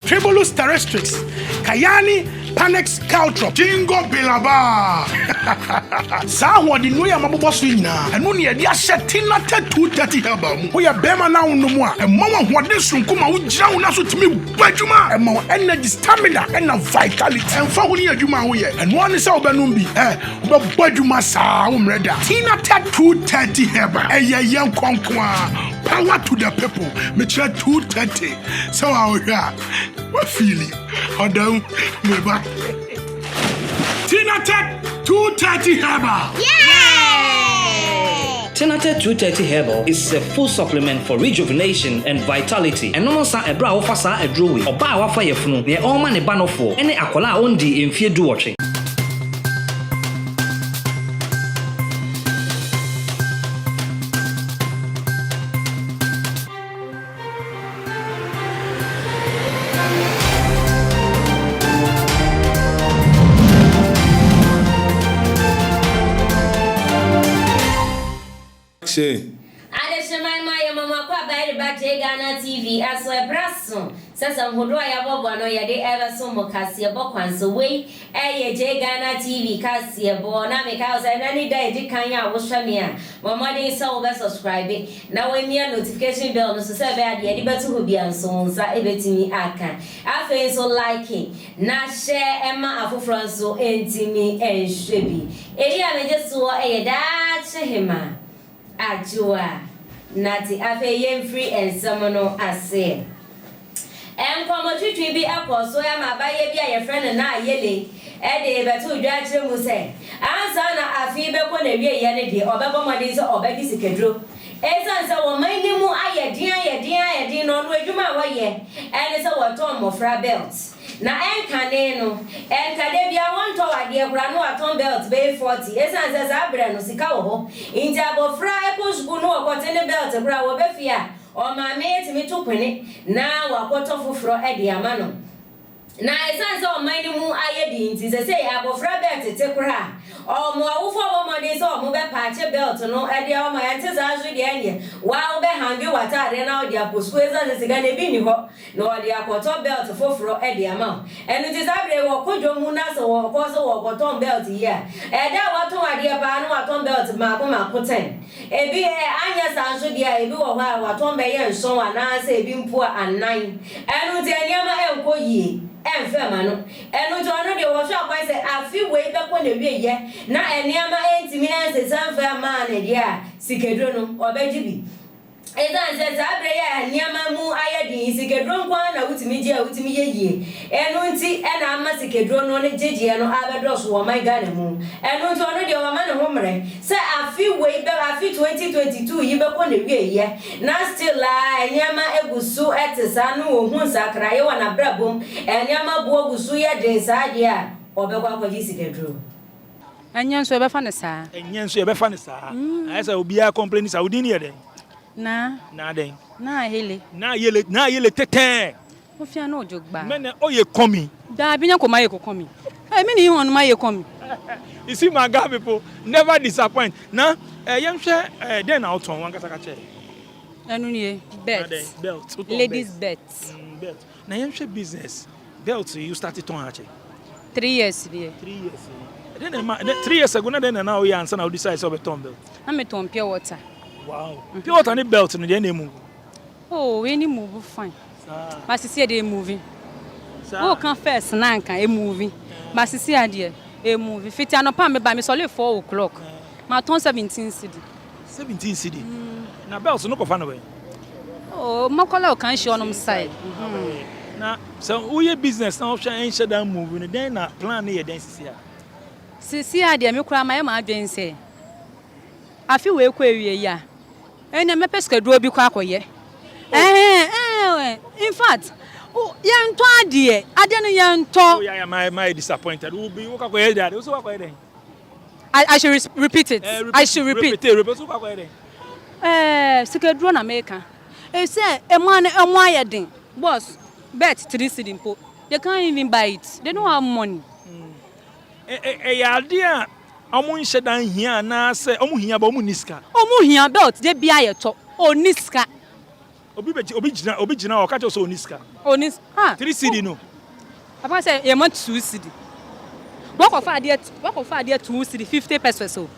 Tribulus terrestris, Kayani, Panex Caltro, Jingo Bilaba. Sawa di noya mabubo swina. And when you are setting at 230 herbal, we are Bema now no more. And Mama what this from Kuma would drown us with me, Bajuma, and more energy, stamina, and vitality. And Fawuni Juma, and one is our Banumbi, but Bajuma Saum Reda. Tina Tat 230 herbal, a young conqueror. Power to the people, Mitchell 230. So our what feeling? How down, never. Kinaata 230 Herbal. Yeah! Kinaata 230 Herbal is a full supplement for rejuvenation and vitality. And no sa ebra ofa sa edro we. Oba wa fa yefunu. Ne all man e ba no fo. Ene akola ondi emfie du woche. My mama kwa bairi bache Ghana TV aso e braso sasa mhodo ya bobo no ye de ever so mo kase bo kwanso we ye je Ghana TV kase bo na me ka say na ni da e kan ya wo hwa me a mama de so be subscribe na we mi notification bell no so say be ade de betu ho bia nso nsa e betimi aka afa so like na share ema afofro nso entimi enhwe bi eri a me je so ye da chehema ajua Nati afe yem free and samono ase. Komo twitwi bi akoso ya mabaye bi a ye friend na ayele. De betu dwa kire mu se. Ansa na afi be ko na wie ye ne de obebo mode se obedi sikedro. Esansa wo mani mu ayedin no no adwuma wo ye. Ene se wo ton mofra belt. Na enkane no enkade bia won to wade kura no aton belt be 40 esanse sa abra no sika wo ho inti abofra ekosku no okote ne belt kura wo be fia o ma me etimi to kwene na wakoto foforo e de ama no na esanse o mani mu ayedi inti se sei abofra belt te kura o mo awufo wo mo de so mo be paache belt no e de o ma yente za azu de anye wa wo be hangi watare na o de aposku esanse sika ne bi ni ho no o de akoto belt foforo e de ama enu ti sabre wo kojo mu na so wo ko so wo koton belt here e da waton ade ba no waton belt ma ko 10 e bi anya sanso dia e bi wo ha waton be ye nson wa na se bi mpu anan enu ti anya ma enko yie enfema no enu jo no de wo so akwan se afi we be ko na wie ye na eniama entimi ense sanfa ma na dia sikedro no obejibi Ezan se sabre ya niama mu ayedi sikedro kwa na utimi je utimi yeye enu nti ena ama sikedro no ne jeje no abedoso wo my Ghana mu enu nti ono de wo ma ne homre se afi we be afi 2022 yibe ko na wie ye na still la niama egusu etesa no wo hu sakra ye wa na brabom niama bu ogusu ye den saade a obekwa kwaji sikedro Anyanso ebe fa ne saa enyanso ebe fa ne saa asa obi a complain sa udini ye den na den na yele tete o fia na ojogba mene oye komi da bi nya ko maye ko komi me ni won maye komi you see my guy people never disappoint na yemhwe den out on wan kasa che enu ni belt ladies belt na yemhwe business belt you started on ache 3 years there 3 years then 3 years ago na then na we answer na we decide so be ton belt na me ton pure water. Wow. Pure water ni belt no dey na move. Oh, we ni move fine. But see dey moving. Oh, can first na kan e moving. But see ade e moving. Fit anopa me ba me so le 4 o'clock. Ma ton 17 cedi. 17 cedi. Na belt no ko fa no we. Oh, makola o kan shi onom side. Na so we business na option en sheda move no then na plan na den sisi a. Sisi ade me kura ma e ma adwen se. Afi we kwa ewie ya. Enya me peska duo bi kwa akoye. In fact, yan to ade no yan to. Oh yeah, my disappointed. We be wo akoye there. So akoye there. I should repeat it. I should repeat. Repeat. So akoye there. Sika duo na America. E say e man emo ayeden. Boss, bet 3 cedi mpo. They can't even buy it. They don't have money. Ya dia omu nsheda hia na se omu hia ba omu niska omu hia belt de bia ye to o niska Obi jina o catch us oniska. Onis. Ah. 3 cedi no. Papa say e want 2 cedi. Work of idea 2 cedi 50 pesos so.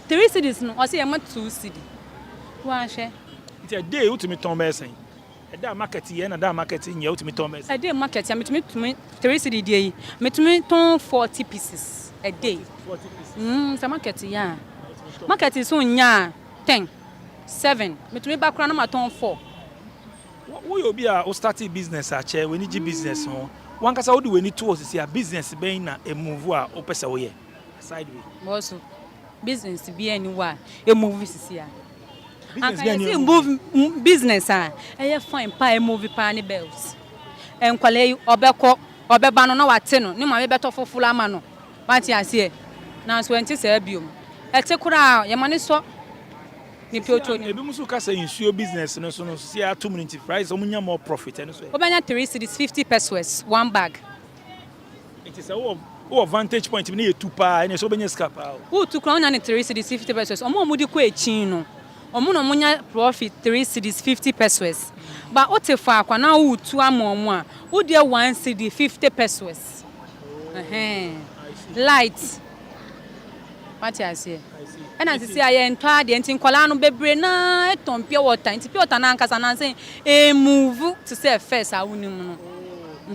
3 cedis no, o say e want 2 cedi. Wa hwe. It's a day ultimate ton person. A day market here and a day marketing your ultimate ton person. A day market ya metumi 3 cedi dey. Metumi ton 40 pieces a day. 40 pieces. Sa market ya. Market is so nya 10 7. Metumi ba kura na ma ton 4. Wo you be a start business a che we need business ho. One kasa wo do we need to see a business be na e move a o pesa wo ye. Sideway. Also business be anywhere e move sisi ya. Business And I move business fine pa move pa ni bells. Enkwale obekọ obeba no na wate no ni ma me beto fofula ama no. Wati ase na so enti se biom. Ete kura ye mane so ni pioto ni. Ebi musu kasa insuo business no so no see a 2 minute price omunya more profit eno so. Obanya 3 cedis 50 pesos one bag. It is a vantage point me na 2 pa ene so obenya scapa. Who to crown and 3 cedis 50 pesos. Omo di ko echin no. Omo no munya profit 3 cedis 50 pesos. But otefa akwa na wo tu amomo a wo de 1 cedi 50 pesos. Light. What I say? And as see I enter the entin kwala no bebre na eton pure water. Nti pure water na nkasa na say e move to say first awunim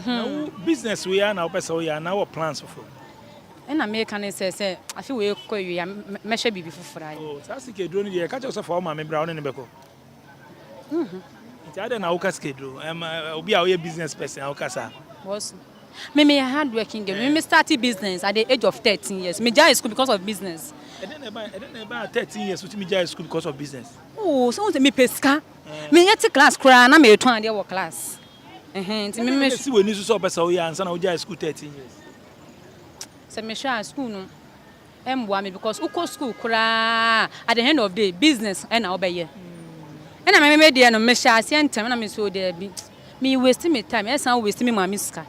no. Business we are now person we are now plans for. And I make an say I feel we ko you measure bibi fufura. Oh, SIKA DURO ni catch us for ma me bra on ne beko. Nti ade na wo ka SIKA DURO. Obi a we business person a wo kasa. Was me hard working girl. Me started business at the age of 13 years. Me joined school because of business. I didn't about 13 years with me join school because of business. Oh, so me pesca. Me yet class cry na me 2 dey class. Nti me see we need so person we answer na we join school 13 years. Se me share school no. Emboa me because uko school cry at the end of the day business and na obeye. And I me dey no me share sentem na me so dey bi. Me waste me time, yes I waste me mama ska.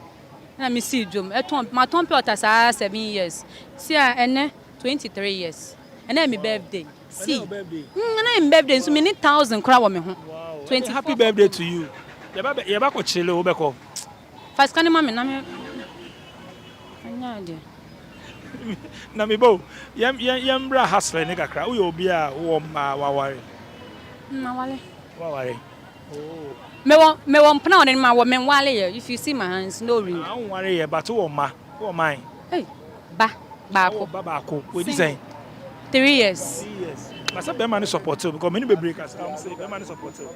Na me see drum. Ma ton pe 7 years. See ene 23 years. And then my birthday. See. Na my birthday so me need 1,000 kra wo me ho. 20 happy birthday to you. You ba ko chile wo be ko. First kan ma me na me. Anya de. Na me bo. Yam bra hustle ne kakra. Wo yo obi a wo ma waware. Na wale. Waware. Oh. Me won pna on ma wo me wale ye. If you see my hands no ring. I won ware ye but wo ma. Wo mine. Hey. Baako. Baako. We di say 3 years. 3 years. But say be man support you because many be breakers. I'm say be man support you.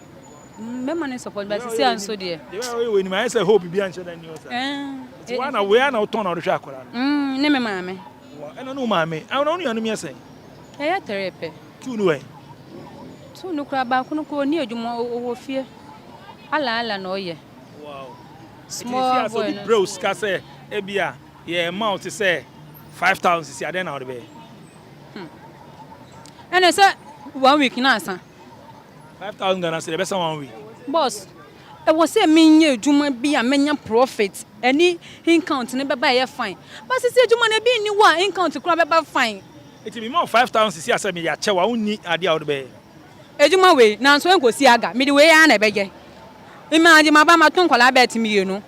Be man support but see am so there. The way we ni say hope bi anche na news. Ti wana we na turn na hwe akora. Ne me maame. Eno no maame. I no anu me say. Eh terepe. Tu no we. Tu no kura baako no ko ni adwuma owo fie. Ala no ye. Wow. Small boy. So bros ka say e bia ye amount say 5,000 see aden na be. And I said 1 week na san. 5,000 Ghana cedi be 1 week. Boss, e was say menye adwuma bi a menya profit. Any income ne be ba ye fine. But say adwuma na bi ni wa income kura be ba fine. It be more 5,000 see asa me ya chewa unni ade a wo be. Adwuma we na so enkosi aga. Me de we ya na be je. Imagine ma ba ma ton kwala be timi no.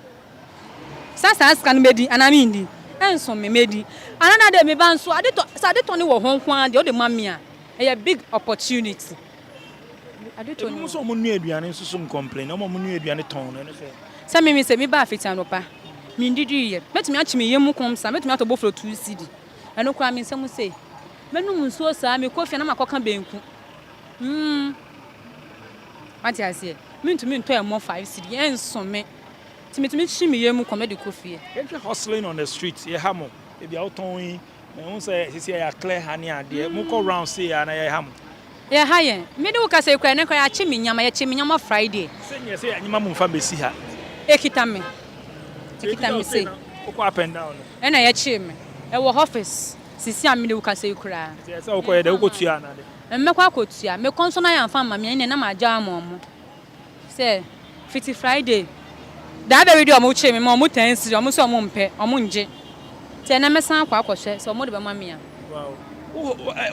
Sasa scan medi anami ndi. Enso me medi. Another day me ban so ade to ni wo honkwan de o de mami a. A big opportunity. Ade to ni so mo nu aduane so so complain. O mo nu aduane ton no fe. Say me say me ba fiti anopa. Me ndidi ye. Metumi achi me yemu komsa, metumi ato boflo 2 cedi. Eno kwa me nsem say. Menum nso sa me KOFI na makoka benku. What I say? Me ntumi nto e mo 5 cedi. Enso me. Timitumi chi me yemu komedi KOFI. You hustling on the street, you hamo. If you out on me won say ya clear honey ade. Mo ko round say ya na ya hamo. Ya haye. Me de wo ka say kwa ne kwa ya chi me nyama, ya chi me nyama Friday. Say ya nyama mo fa besi ha. Ekita me say. Go up and down. E na ya chi me. E wo office. Sisi am de wo ka say kura. Say say wo ko ye de wo ko tua na de. Me kwa kotua. Me konso na ya fa ma me ne na ma ja amomo. Say Fiti Friday. Da be video mo chi me mo 10 cedi, mo so mo mpe, mo nje. Te na mesan kwa akohwe so mo de be ma me a. Wow.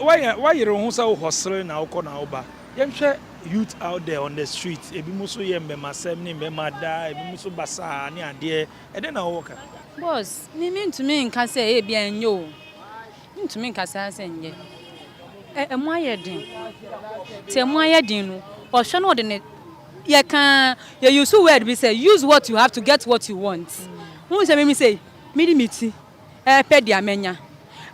Why you hu say hustle na uko na oba. Yemhwe youth out there on the street ebi muso ye mbema sem ni mbema da ebi muso basa ni ade e dey na work boss me to me nka say e bia nyo me to me nka say nye emu ayedin te emu ayedin no o hwe no de ne ye kan ye use word be say use what you have to get what you want who say me say miti pe dia menya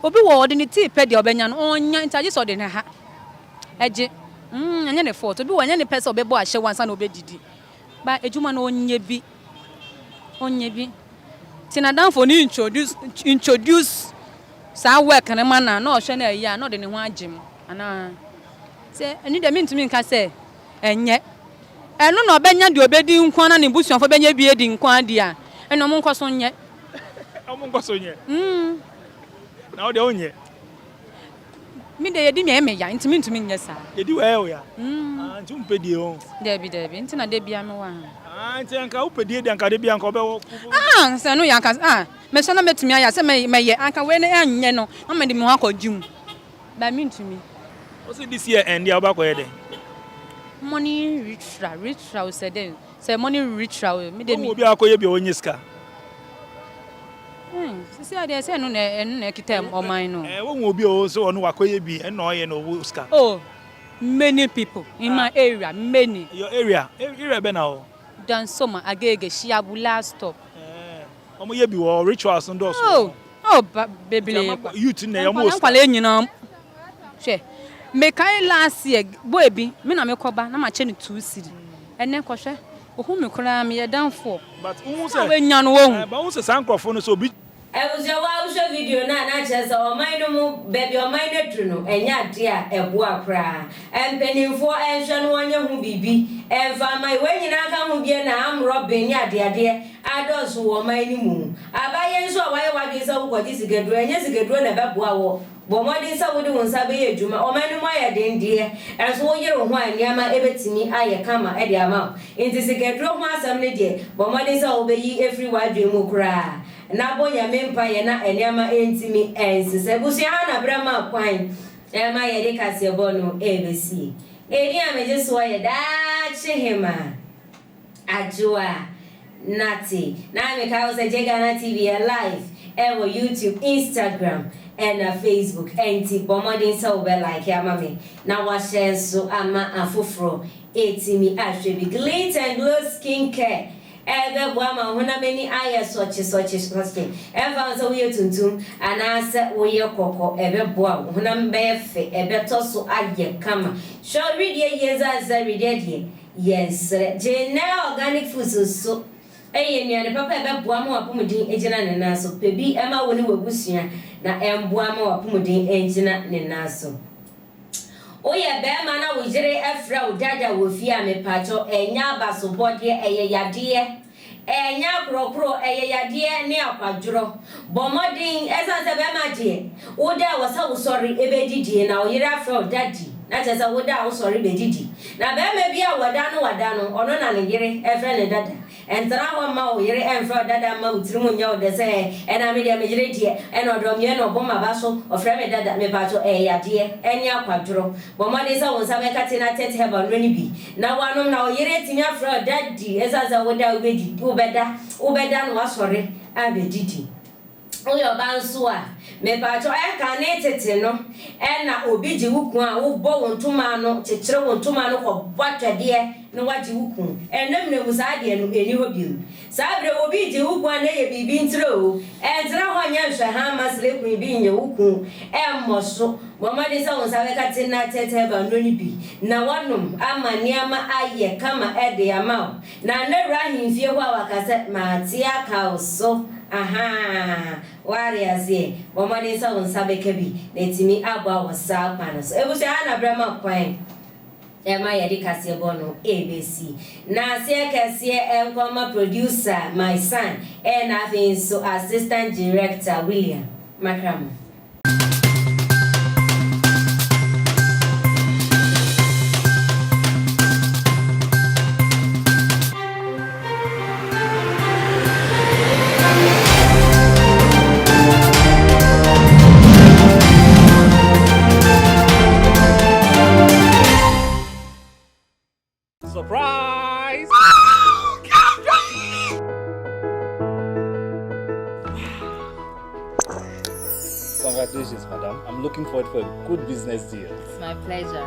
obi wo de ne ti pe dia obenya no onya ntaje so de ne ha eje anya ne fault obi wo anya ne person obebo ahye wansa na obedidi ba ejuma na onye bi tina dan for ni introduce sa work na man na o hwe na ya na de ne ho agim ana say ani de me ntumi nka say enye eno na obenya de obedi nkwa na ne busuafo benya bi edi nkwa de a eno mo nkoso nye na o de onye mi de yedi me ya ntumi nye sa yedi we o ya ntum pedie o debi ntina de bia me wa nti anka wo pedie de anka de bia anka obewo se no ya anka me so na metumi aya se me ye anka we ne anye no na me de me ho akojum ba mi ntumi o se this year end ya obakọ ye de money ritual said say money ritual me de mi obi akoye bi onye ska sisi ade say no na kitem o man no won obi o so ono wakoye bi e no ye no ska oh many people in my area many your area be na o dan soma agege shiabula stop omo ye bi wo rituals ndo so oh baby youth na yo mo ska kwale nyina she me kai last year boy bi me na me koba na ma che ne 2 cedi ene kohwe ohu me kura me ye danfo but who say we nya no wo but who say sankrofo no so bi Ebuja video na chesa o mind mu baby o mind tru no enya ade a eboa kra empenimfo enhwe no onye hu bibi emfa mai we nyina ka hu bie na amro be nya ade adoso wo mind mu abaye nso awaye wadwe sa wo kwaji sigedro enye sigedro na beboa wo bomodi sa wodi wonsa be yedwuma o mind mu aye den de enso wo yere ho aniama ebetimi aye kama e de ama enti sigedro ho asam ne de bomodi sa wo be yi every wadwe mu kra na bonya mempa ye na eniama entimi ensise busia na brama kwan ema ye de kase bono ebesi eni ameje so ye da chihima ajua nati na me ka ose Jegana TV live ewo YouTube Instagram and Facebook enti bomodin so be like ya mame na wa share so ama afoforo etimi ahwe bi glitter and glow skincare ebe boama hona meni aya sochi eva so we tuntum anase we kokko ebe boa hona mbefe ebe toso aye kama show ready yeza za ready yes je organic foods so eye nuane papa ebe boama wapomudin ejina ne naso pebi ema woni wagusua na emboama wapomudin ejina ne naso oye bema na wujire efra udada wofia mepacho enya basobode eye yade enya krokro eye yade ne akwaduro bomodin esanse bema je uda wasa usori ebedidi na oyire afra udadi na chesa uda usori bedidi na bema bia wadano ono na ne yire efra ne dada entra ho ma oyire enfra dada ma utirimu nya odese ena media mejire die ena odomye no boma baso ofra me dada me bacho yade enya akwaduro bomodin sa wonsa be katina tete heba noni bi na wanom na oyire timi afra dadi esanse uda ubedi ubeda no asori abedidi oyo banso a me pacho ka na tete no na obi ji wukun a wo bo wontuma no chechire wontuma no ko bwatwade no waji wukun enam ne musa de no eni ho bi sabre obi ji wukun na ye bibi ntro entra ho nya hwe ha masle kun bi nya wukun emmoso momade sa won sabe kate na tete ba no ni bi na wanom amani ama aye kama ede ama na na rahin fie ho awakase ma tia ka so aha wariazie momade sa won sabe kabi netimi agba wasa kwana so ebusia na brama kwan ema yedi kase bono ABC na se kase enkoma producer my son and I so assistant director William Makram. Congratulations, madam. I'm looking forward for a good business deal. It's my pleasure.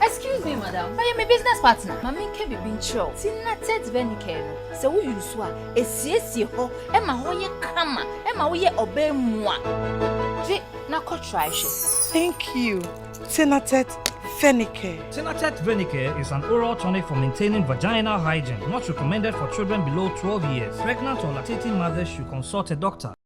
Excuse me, madam. I am a business partner. Mami can be being chill. Kinaata venicare. So we use what? A CSC ho. Emma hoye kama. Emma hoye obey moi. Na try. Thank you, Kinaata venicare. Kinaata venicare is an oral tonic for maintaining vaginal hygiene. Not recommended for children below 12 years. Pregnant or lactating mothers should consult a doctor.